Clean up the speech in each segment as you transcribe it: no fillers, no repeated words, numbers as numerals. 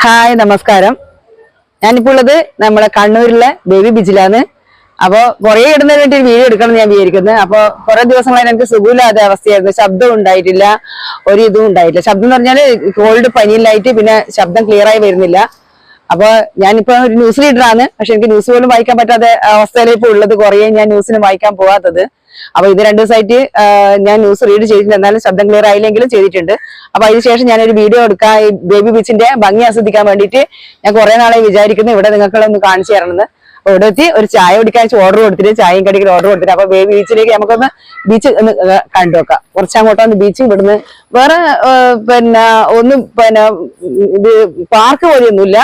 Hi, നമസ്കാരം. ഞാനിപ്പോൾ ഉള്ളത് നമ്മളെ കണ്ണൂരിലെ ബേബി ബീച്ചിലാണ്. അപ്പൊ കുറെ ഇടുന്നതിന് വേണ്ടി ഒരു വീഡിയോ എടുക്കണം ഞാൻ വിചാരിക്കുന്നത്. അപ്പൊ കുറെ ദിവസങ്ങളായി എനിക്ക് സുഖമില്ലാത്ത അവസ്ഥയായിരുന്നു. ശബ്ദം ഉണ്ടായിട്ടില്ല, ഒരു ഇതും ഉണ്ടായിട്ടില്ല. ശബ്ദം എന്ന് പറഞ്ഞാല് കോൾഡ് പനിയിലായിട്ട് പിന്നെ ശബ്ദം ക്ലിയർ ആയി വരുന്നില്ല. അപ്പൊ ഞാനിപ്പോ ഒരു ന്യൂസ് റീഡറാണ്. പക്ഷെ എനിക്ക് ന്യൂസ് പോലും വായിക്കാൻ പറ്റാത്ത അവസ്ഥയിലേക്ക് ഇപ്പൊ ഉള്ളത്. കുറേ ഞാൻ ന്യൂസിന് വായിക്കാൻ പോകാത്തത്. അപ്പൊ ഇത് 2 ദിവസമായിട്ട് ഞാൻ ന്യൂസ് റീഡ് ചെയ്തിട്ടുണ്ട്. എന്നാലും ശബ്ദം ക്ലിയർ ആയില്ലെങ്കിലും ചെയ്തിട്ടുണ്ട്. അപ്പൊ അതിനുശേഷം ഞാനൊരു വീഡിയോ എടുക്കാൻ ഈ ബേബി ബീച്ചിന്റെ ഭംഗി ആസ്വദിക്കാൻ വേണ്ടിയിട്ട് ഞാൻ കുറെ നാളെ വിചാരിക്കുന്നു ഇവിടെ നിങ്ങൾക്കൊന്ന് കാണിച്ചു തരണമെന്ന്. അപ്പൊ ഇവിടെ എത്തി ഒരു ചായ കുടിക്കാൻ ഓർഡർ കൊടുത്തിട്ട്, ചായയും കടിക്കാൻ ഓർഡർ കൊടുത്തിട്ട്, അപ്പൊ ബേബി ബീച്ചിലേക്ക് നമുക്കൊന്ന് ബീച്ച് ഒന്ന് കണ്ടു വെക്കാം. കുറച്ചങ്ങോട്ടൊന്ന് ബീച്ച് ഇവിടുന്ന് വേറെ ഇത് പാർക്ക് പോലെയൊന്നുമില്ല.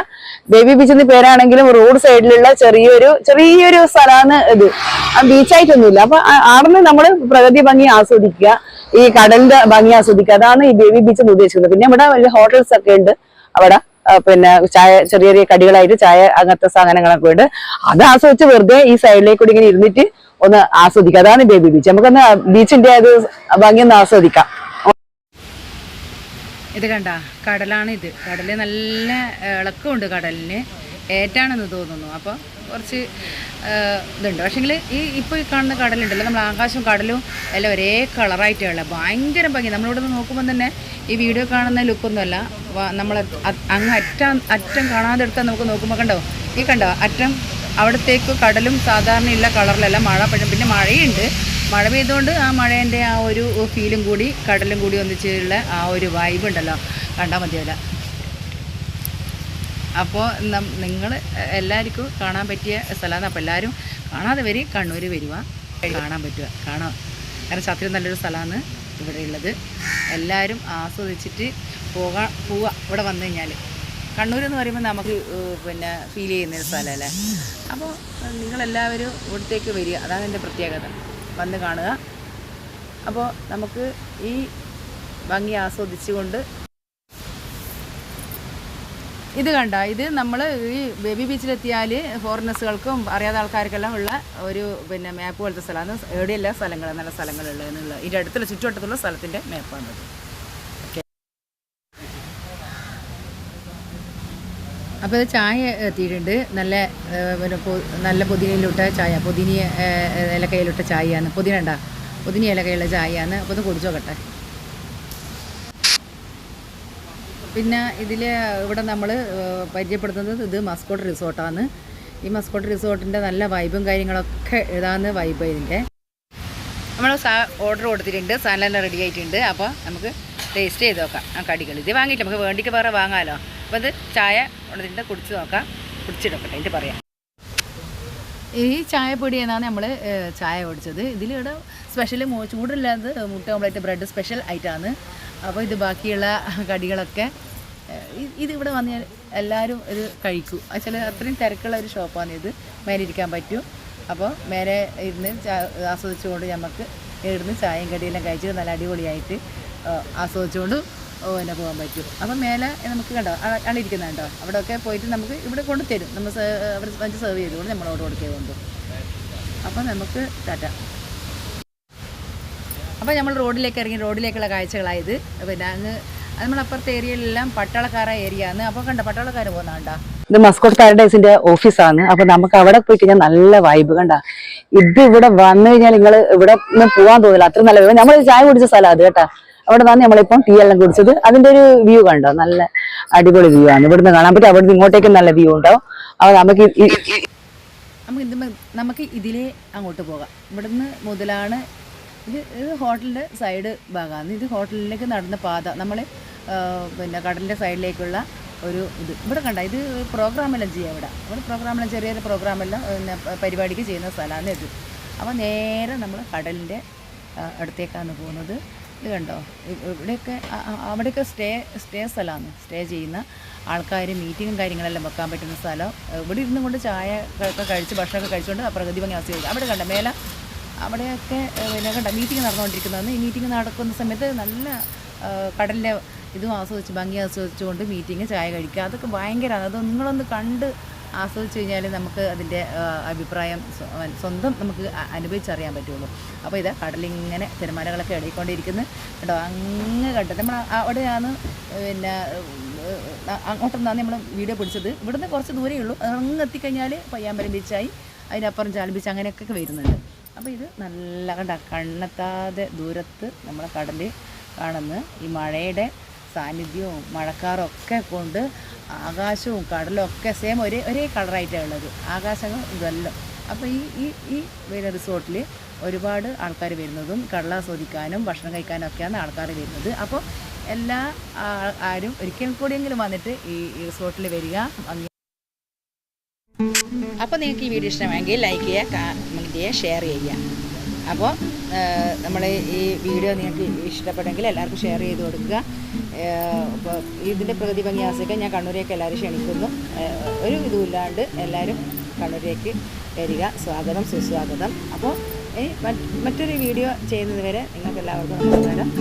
ബേബി ബീച്ച് എന്ന പേരാണെങ്കിലും റോഡ് സൈഡിലുള്ള ചെറിയൊരു സ്ഥലമാണ് ഇത്. ബീച്ചായിട്ടൊന്നുമില്ല. അപ്പൊ ആടുന്ന് നമ്മള് പ്രകൃതി ഭംഗി ആസ്വദിക്കുക, ഈ കടലിന്റെ ഭംഗി ആസ്വദിക്കുക. അതാണ് ഈ ബേബി ബീച്ച് എന്ന് ഉദ്ദേശിക്കുന്നത്. പിന്നെ ഇവിടെ വലിയ ഹോട്ടൽസ് ഒക്കെ ഉണ്ട്. അവിടെ ചായ, ചെറിയ കടികളായിട്ട് ചായ, അങ്ങനത്തെ സാധനങ്ങളൊക്കെ ഉണ്ട്. അത് ആസ്വദിച്ച് വെറുതെ ഈ സൈഡിലേക്ക് കൂടി ഇങ്ങനെ ഇരുന്നിട്ട് ഒന്ന് ആസ്വദിക്കാം. അതാണ് ബേബി ബീച്ച്. നമുക്കൊന്ന് ബീച്ചിന്റെ അത് ഭംഗി ഒന്ന് ആസ്വദിക്കാം. ഇത് കണ്ട കടലാണ്. ഇത് കടല് നല്ല ഇളക്കമുണ്ട്. കടലിന് ഏറ്റാണെന്ന് തോന്നുന്നു. അപ്പോൾ കുറച്ച് ഇതുണ്ട്. പക്ഷേങ്കിൽ ഇപ്പോൾ ഈ കാണുന്ന കടലുണ്ടല്ലോ, നമ്മൾ ആകാശവും കടലും എല്ലാം ഒരേ കളറായിട്ടുള്ള ഭയങ്കര ഭംഗി. നമ്മളിവിടെ നിന്ന് നോക്കുമ്പോൾ തന്നെ ഈ വീഡിയോ കാണുന്ന ലുക്കൊന്നുമല്ല. നമ്മൾ അങ്ങ് അറ്റം കാണാതെ എടുത്താൽ നമുക്ക് നോക്കുമ്പോൾ കണ്ടോ, ഈ കണ്ടോ അറ്റം അവിടത്തേക്ക് കടലും സാധാരണയുള്ള കളറിലല്ല. പിന്നെ മഴയുണ്ട്. മഴ പെയ്തുകൊണ്ട് ആ മഴേൻ്റെ ആ ഒരു ഫീലും കൂടി കടലും കൂടി ഒന്നിച്ചുള്ള ആ ഒരു വൈബ് ഉണ്ടല്ലോ, കണ്ടാൽ മതിയല്ല. അപ്പോൾ നിങ്ങൾ എല്ലാവർക്കും കാണാൻ പറ്റിയ സ്ഥലമാണ്. അപ്പോൾ എല്ലാവരും കാണാതെ വരും, കണ്ണൂർ വരുക, കാണാൻ പറ്റുക, കാണാം. കാരണം അത്രയും നല്ലൊരു സ്ഥലമാണ് ഇവിടെ ഉള്ളത്. എല്ലാവരും ആസ്വദിച്ചിട്ട് പോവുക ഇവിടെ വന്നു കഴിഞ്ഞാൽ. കണ്ണൂർ എന്ന് പറയുമ്പോൾ നമുക്ക് ഫീൽ ചെയ്യുന്നൊരു സ്ഥലമല്ലേ. അപ്പോൾ നിങ്ങളെല്ലാവരും ഇവിടത്തേക്ക് വരിക, അതാണ് എൻ്റെ പ്രത്യേകത. വന്ന് കാണുക. അപ്പോൾ നമുക്ക് ഈ ഭംഗി ആസ്വദിച്ചുകൊണ്ട് ഇത് കണ്ട, ഇത് നമ്മൾ ഈ ബേബി ബീച്ചിലെത്തിയാൽ ഫോറിനേഴ്സുകൾക്കും അറിയാത്ത ആൾക്കാർക്കെല്ലാം ഉള്ള ഒരു മാപ്പ് പോലത്തെ സ്ഥലമാണ്. എവിടെയെല്ലാം സ്ഥലങ്ങൾ, നല്ല സ്ഥലങ്ങളുള്ളത് എന്നുള്ള ഇതിൻ്റെ അടുത്തുള്ള ചുറ്റുവട്ടത്തുള്ള സ്ഥലത്തിൻ്റെ മാപ്പാണത്. ഓക്കെ, അപ്പോൾ ഇത് ചായ എത്തിയിട്ടുണ്ട്. നല്ല പുതിനയിലിട്ട ചായ, പുതിന ഇലക്കയിലിട്ട ചായയാണ്. പുതിന ഇലക്കയുള്ള ചായയാണ്. അപ്പോൾ ഇത് കുടിച്ചു നോക്കട്ടെ. പിന്നെ ഇവിടെ നമ്മൾ പരിചയപ്പെടുത്തുന്നത് ഇത് മസ്കോട്ട് റിസോർട്ടാണ്. ഈ മസ്കോട്ട് റിസോർട്ടിൻ്റെ നല്ല വൈബും കാര്യങ്ങളൊക്കെ ഇതാണ് വൈബ്. ഇതിൻ്റെ നമ്മൾ ഓർഡർ കൊടുത്തിട്ടുണ്ട്, സാധനം റെഡി ആയിട്ടുണ്ട്. അപ്പോൾ നമുക്ക് ടേസ്റ്റ് ചെയ്ത് നോക്കാം ആ കടികൾ. ഇത് വാങ്ങിയിട്ട് നമുക്ക് വേണ്ടിക്ക് വേറെ വാങ്ങാമല്ലോ. അപ്പോൾ ഇത് ചായ കൊടുത്തിട്ട് കുടിച്ച് നോക്കാം. കുടിച്ചിടക്കട്ടെ എന്നിട്ട് പറയാം. ഈ ചായപ്പൊടി എന്നാണ് നമ്മൾ ചായ കുടിച്ചത്. ഇതിലിവിടെ സ്പെഷ്യൽ ചൂടില്ലാതെ മുട്ട ഓംലെറ്റ് ബ്രെഡ് സ്പെഷ്യൽ ആയിട്ടാണ്. അപ്പോൾ ഇത് ബാക്കിയുള്ള കടികളൊക്കെ ഇതിവിടെ വന്നാൽ എല്ലാവരും ഇത് കഴിക്കും. ചില അത്രയും തിരക്കുള്ള ഒരു ഷോപ്പാണ് ഇത്. മേലെ ഇരിക്കാൻ പറ്റും. അപ്പോൾ മേലെ ഇരുന്ന് ആസ്വദിച്ചുകൊണ്ട് നമുക്ക് ഇവിടുന്ന് ചായയും കടിയെല്ലാം കഴിച്ച് നല്ല അടിപൊളിയായിട്ട് ആസ്വദിച്ചുകൊണ്ട് പോകാൻ പറ്റും. അപ്പം മേലെ നമുക്ക് കണ്ടോ അണിയിരിക്കുന്നുണ്ടോ, അവിടെയൊക്കെ പോയിട്ട് നമുക്ക് ഇവിടെ കൊണ്ട് തരും. നമ്മൾ അവർ വഞ്ച് സെർവ് ചെയ്തുകൊണ്ട് നമ്മളോട് കൊടുക്കുക കൊണ്ടു. അപ്പം നമുക്ക് ടാറ്റ. അപ്പോൾ നമ്മൾ റോഡിലേക്ക് ഇറങ്ങി, റോഡിലേക്കുള്ള കാഴ്ചകളായത്. പിന്നെ അങ്ങ് നമ്മളപ്പുറത്തെ ഏരിയയിലെല്ലാം പട്ടാളക്കാരുടെ ഏരിയ ആണ്. അപ്പോൾ കണ്ട പട്ടാളക്കാർ പോകുന്നുണ്ടോ. ഇത് മസ്കോട്ട് പാരഡൈസിന്റെ ഓഫീസാണ്. അപ്പൊ നമുക്ക് അവിടെ പോയി കഴിഞ്ഞാൽ നല്ല വൈബ്. കണ്ട, ഇത് ഇവിടെ വന്നു കഴിഞ്ഞാൽ നിങ്ങൾ ഇവിടെ നിന്ന് പോകാൻ തോന്നില്ല, അത്ര നല്ല വൈബ്. നമ്മൾ ചായ കുടിച്ച സ്ഥലം അത് കേട്ടാ. അവിടെ നിന്നാണ് നമ്മളിപ്പം ടീ എല്ലാം കുടിച്ചത്. അതിന്റെ ഒരു വ്യൂ കണ്ടോ, നല്ല അടിപൊളി വ്യൂ ആണ്. ഇവിടുന്ന് കാണാൻ പറ്റും. അവിടെ നിന്ന് ഇങ്ങോട്ടേക്കും നല്ല വ്യൂ ഉണ്ടാവും. അപ്പോൾ നമുക്ക് ഇതിലേ അങ്ങോട്ട് പോകാം. ഇവിടുന്ന് മുതലാണ് ഇത് ഹോട്ടലിൻ്റെ സൈഡ് ഭാഗമാണ്. ഇത് ഹോട്ടലിലേക്ക് നടന്ന പാത. നമ്മൾ കടലിൻ്റെ സൈഡിലേക്കുള്ള ഒരു ഇത് ഇവിടെ കണ്ട. ഇത് പ്രോഗ്രാമെല്ലാം ചെയ്യാം. ഇവിടെ പ്രോഗ്രാമെല്ലാം ചെറിയൊരു പ്രോഗ്രാമെല്ലാം പരിപാടിക്ക് ചെയ്യുന്ന സ്ഥലമാണ് ഇത്. അപ്പോൾ നേരെ നമ്മൾ കടലിൻ്റെ അടുത്തേക്കാണ് പോകുന്നത്. ഇത് കണ്ടോ, അവിടെയൊക്കെ സ്റ്റേ സ്ഥലമാണ്. സ്റ്റേ ചെയ്യുന്ന ആൾക്കാർ മീറ്റിങ്ങും കാര്യങ്ങളെല്ലാം വെക്കാൻ പറ്റുന്ന സ്ഥലം. ഇവിടെ ഇരുന്നും കൊണ്ട് ചായ ഒക്കെ കഴിച്ച് ഭക്ഷണമൊക്കെ കഴിച്ചുകൊണ്ട് പ്രകൃതി ഭംഗി ആസ്വദിക്കുക. അവിടെ കണ്ട മേലെ അവിടെയൊക്കെ കണ്ട മീറ്റിംഗ് നടന്നുകൊണ്ടിരിക്കുന്നതാണ്. ഈ മീറ്റിംഗ് നടക്കുന്ന സമയത്ത് നല്ല കടലിൻ്റെ ഇതും ഭംഗി ആസ്വദിച്ചുകൊണ്ട് മീറ്റിംഗ് ചായ കഴിക്കുക. അതൊക്കെ ഭയങ്കരമാണ്. അത് നിങ്ങളൊന്ന് കണ്ട് ആസ്വദിച്ച് കഴിഞ്ഞാൽ നമുക്ക് അതിൻ്റെ അഭിപ്രായം സ്വന്തം നമുക്ക് അനുഭവിച്ചറിയാൻ പറ്റുള്ളൂ. അപ്പോൾ ഇത് കടലിങ്ങനെ തിരമാലകളൊക്കെ ഇടയിക്കൊണ്ടിരിക്കുന്നു കേട്ടോ. അങ്ങ് കണ്ടത് നമ്മൾ അവിടെയാണ് പിന്നെ അങ്ങോട്ടൊന്നാണ് നമ്മൾ വീഡിയോ പിടിച്ചത്. ഇവിടുന്ന് കുറച്ച് ദൂരമേ ഉള്ളൂ. അങ്ങ് എത്തിക്കഴിഞ്ഞാൽ പയ്യാമ്പലം ബീച്ചായി, അതിനപ്പുറം ചാൽ ബീച്ച് അങ്ങനെയൊക്കെ വരുന്നുണ്ട്. അപ്പോൾ ഇത് നല്ല കണ്ണെത്താതെ ദൂരത്ത് നമ്മളെ കടൽ കാണുന്നു. ഈ മഴയുടെ സാന്നിധ്യവും മഴക്കാറും ഒക്കെ കൊണ്ട് ആകാശവും കടലും ഒക്കെ സെയിം ഒരേ കളറായിട്ടാണ് ഉള്ളത്, ആകാശങ്ങൾ ഇതെല്ലാം. അപ്പോൾ ഈ റിസോർട്ടിൽ ഒരുപാട് ആൾക്കാർ വരുന്നതും കടലാസ്വദിക്കാനും ഭക്ഷണം കഴിക്കാനും ഒക്കെയാണ് ആൾക്കാർ വരുന്നത്. അപ്പോൾ എല്ലാ ആരും ഒരിക്കൽ കൂടിയെങ്കിലും വന്നിട്ട് ഈ റിസോർട്ടിൽ വരിക. അപ്പോൾ നിങ്ങൾക്ക് ഈ വീഡിയോ ഇഷ്ടമായെങ്കിൽ ലൈക്ക് ചെയ്യുക, കമൻറ്റ് ചെയ്യുക, ഷെയർ ചെയ്യുക. അപ്പോൾ നമ്മൾ ഈ വീഡിയോ നിങ്ങൾക്ക് ഇഷ്ടപ്പെട്ടെങ്കിൽ എല്ലാവർക്കും ഷെയർ ചെയ്ത് കൊടുക്കുക. അപ്പോൾ ഇതിൻ്റെ പ്രകൃതി ഭംഗി ആസ്വദിക്കാൻ ഞാൻ കണ്ണൂരേക്ക് എല്ലാവരും ക്ഷണിക്കുന്നു. ഒരു ഇതുമില്ലാണ്ട് എല്ലാവരും കണ്ണൂരേക്ക് വരിക. സ്വാഗതം, സുസ്വാഗതം. അപ്പോൾ മറ്റൊരു വീഡിയോ ചെയ്യുന്നത് വരെ നിങ്ങൾക്ക് എല്ലാവർക്കും നമസ്കാരം.